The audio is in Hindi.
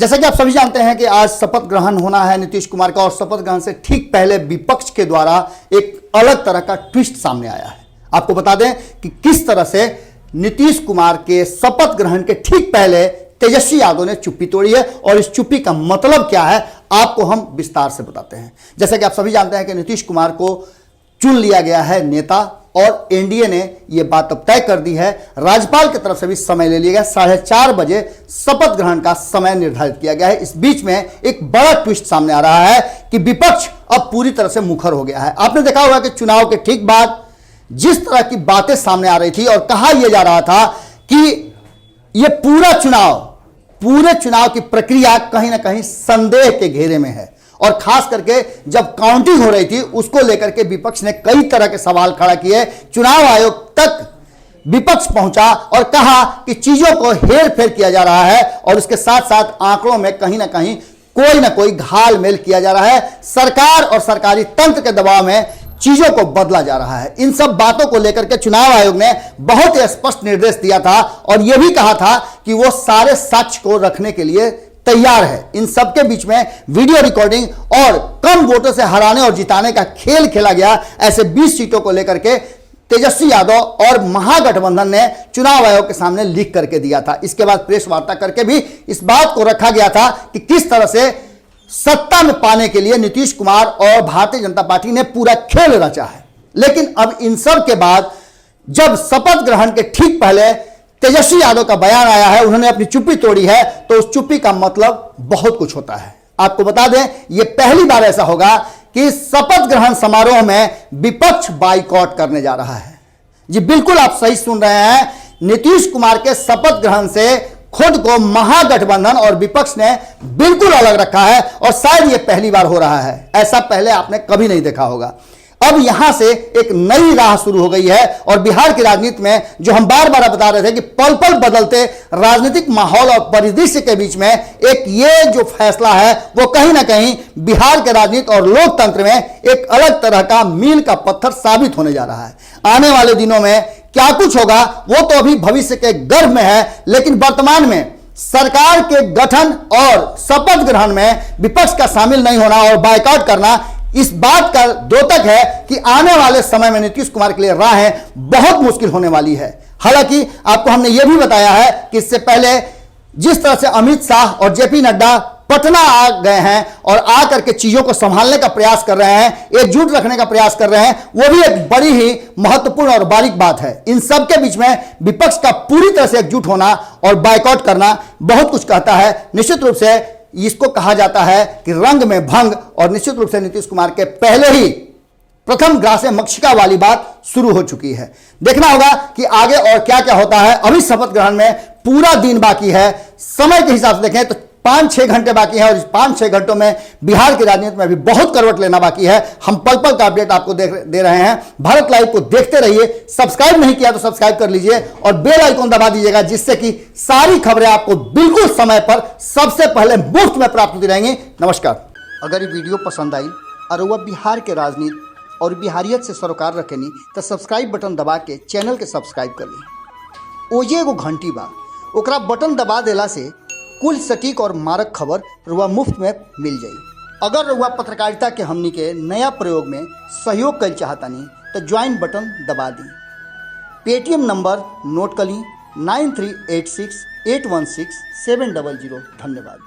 जैसा कि आप सभी जानते हैं कि आज शपथ ग्रहण होना है नीतीश कुमार का, और शपथ ग्रहण से ठीक पहले विपक्ष के द्वारा एक अलग तरह का ट्विस्ट सामने आया है। आपको बता दें कि किस तरह से नीतीश कुमार के शपथ ग्रहण के ठीक पहले तेजस्वी यादव ने चुप्पी तोड़ी है, और इस चुप्पी का मतलब क्या है आपको हम विस्तार से बताते हैं। जैसा कि आप सभी जानते हैं कि नीतीश कुमार को चुन लिया गया है नेता, और एनडीए ने यह बात अब तय कर दी है, राज्यपाल की तरफ से भी समय ले लिया गया, 4:30 बजे शपथ ग्रहण का समय निर्धारित किया गया है। इस बीच में एक बड़ा ट्विस्ट सामने आ रहा है कि विपक्ष अब पूरी तरह से मुखर हो गया है। आपने देखा होगा कि चुनाव के ठीक बाद जिस तरह की बातें सामने आ रही थी और कहा यह जा रहा था कि यह पूरे चुनाव की प्रक्रिया कहीं ना कहीं संदेह के घेरे में है, और खास करके जब काउंटिंग हो रही थी उसको लेकर के विपक्ष ने कई तरह के सवाल खड़ा किए। चुनाव आयोग तक विपक्ष पहुंचा और कहा कि चीजों को हेर फेर किया जा रहा है, और उसके साथ साथ आंकड़ों में कहीं ना कोई घालमेल किया जा रहा है। सरकार और सरकारी तंत्र के दबाव में चीजों को बदला जा रहा है। इन सब बातों को लेकर के चुनाव आयोग ने बहुत ही स्पष्ट निर्देश दिया था, और यह भी कहा था कि वो सारे साक्ष्य को रखने के लिए तैयार है। इन सबके बीच में वीडियो रिकॉर्डिंग और कम वोटों से हराने और जिताने का खेल खेला गया। ऐसे 20 सीटों को लेकर के तेजस्वी यादव और महागठबंधन ने चुनाव आयोग के सामने लिख करके दिया था। इसके बाद प्रेस वार्ता करके भी इस बात को रखा गया था कि किस तरह से सत्ता में पाने के लिए नीतीश कुमार और भारतीय जनता पार्टी ने पूरा खेल रचा है। लेकिन अब इन सब के बाद जब शपथ ग्रहण के ठीक पहले तेजस्वी यादव का बयान आया है, उन्होंने अपनी चुप्पी तोड़ी है, तो उस चुप्पी का मतलब बहुत कुछ होता है। आपको बता दें, यह पहली बार ऐसा होगा कि शपथ ग्रहण समारोह में विपक्ष बाइकआउट करने जा रहा है। जी बिल्कुल, आप सही सुन रहे हैं। नीतीश कुमार के शपथ ग्रहण से खुद को महागठबंधन और विपक्ष ने बिल्कुल अलग रखा है, और शायद यह पहली बार हो रहा है। ऐसा पहले आपने कभी नहीं देखा होगा। अब यहां से एक नई राह शुरू हो गई है, और बिहार की राजनीति में जो हम बार बार बता रहे थे कि पल पल बदलते राजनीतिक माहौल और परिदृश्य के बीच में एक ये जो फैसला है वो कहीं ना कहीं बिहार के राजनीति और लोकतंत्र में एक अलग तरह का मील का पत्थर साबित होने जा रहा है। आने वाले दिनों में क्या कुछ होगा वो तो अभी भविष्य के गर्भ में है, लेकिन वर्तमान में सरकार के गठन और शपथ ग्रहण में विपक्ष का शामिल नहीं होना और बायकॉट करना इस बात का द्योतक है कि आने वाले समय में नीतीश कुमार के लिए राहें बहुत मुश्किल होने वाली है। हालांकि आपको हमने यह भी बताया है कि इससे पहले जिस तरह से अमित शाह और जेपी नड्डा पटना आ गए हैं और आकर के चीजों को संभालने का प्रयास कर रहे हैं, एकजुट रखने का प्रयास कर रहे हैं, वो भी एक बड़ी ही महत्वपूर्ण और बारीक बात है। इन सब के बीच में विपक्ष का पूरी तरह से एकजुट होना और बायकॉट करना बहुत कुछ कहता है। निश्चित रूप से इसको कहा जाता है कि रंग में भंग, और निश्चित रूप से नीतीश कुमार के पहले ही प्रथम ग्रासे मक्षिका वाली बात शुरू हो चुकी है। देखना होगा कि आगे और क्या क्या होता है। अभी शपथ ग्रहण में पूरा दिन बाकी है। समय के हिसाब से देखें तो 5-6 घंटे बाकी है, और इस 5-6 घंटों में बिहार की राजनीति में भी बहुत करवट लेना बाकी है। हम पल पल का अपडेट आपको दे रहे हैं। भारत लाइव को देखते रहिए। सब्सक्राइब नहीं किया तो सब्सक्राइब कर लीजिए और बेल आइकन दबा दीजिएगा, जिससे कि सारी खबरें आपको बिल्कुल समय पर सबसे पहले मुफ्त में प्राप्त होती रहेंगी। नमस्कार। अगर ये वीडियो पसंद आई और वह बिहार के राजनीति और बिहारियत से सरोकार रखेनी तो सब्सक्राइब बटन दबा के चैनल के सब्सक्राइब कर ली। ओजे एगो घंटी बा, ओकरा बटन दबा देला से कुल सटीक और मारक खबर रुआ मुफ्त में मिल जाई। अगर रुआ पत्रकारिता के हमनी के नया प्रयोग में सहयोग कर चाहतानी तो ज्वाइन बटन दबा दी। पेटीएम नंबर नोट कर ली 9386816700। धन्यवाद।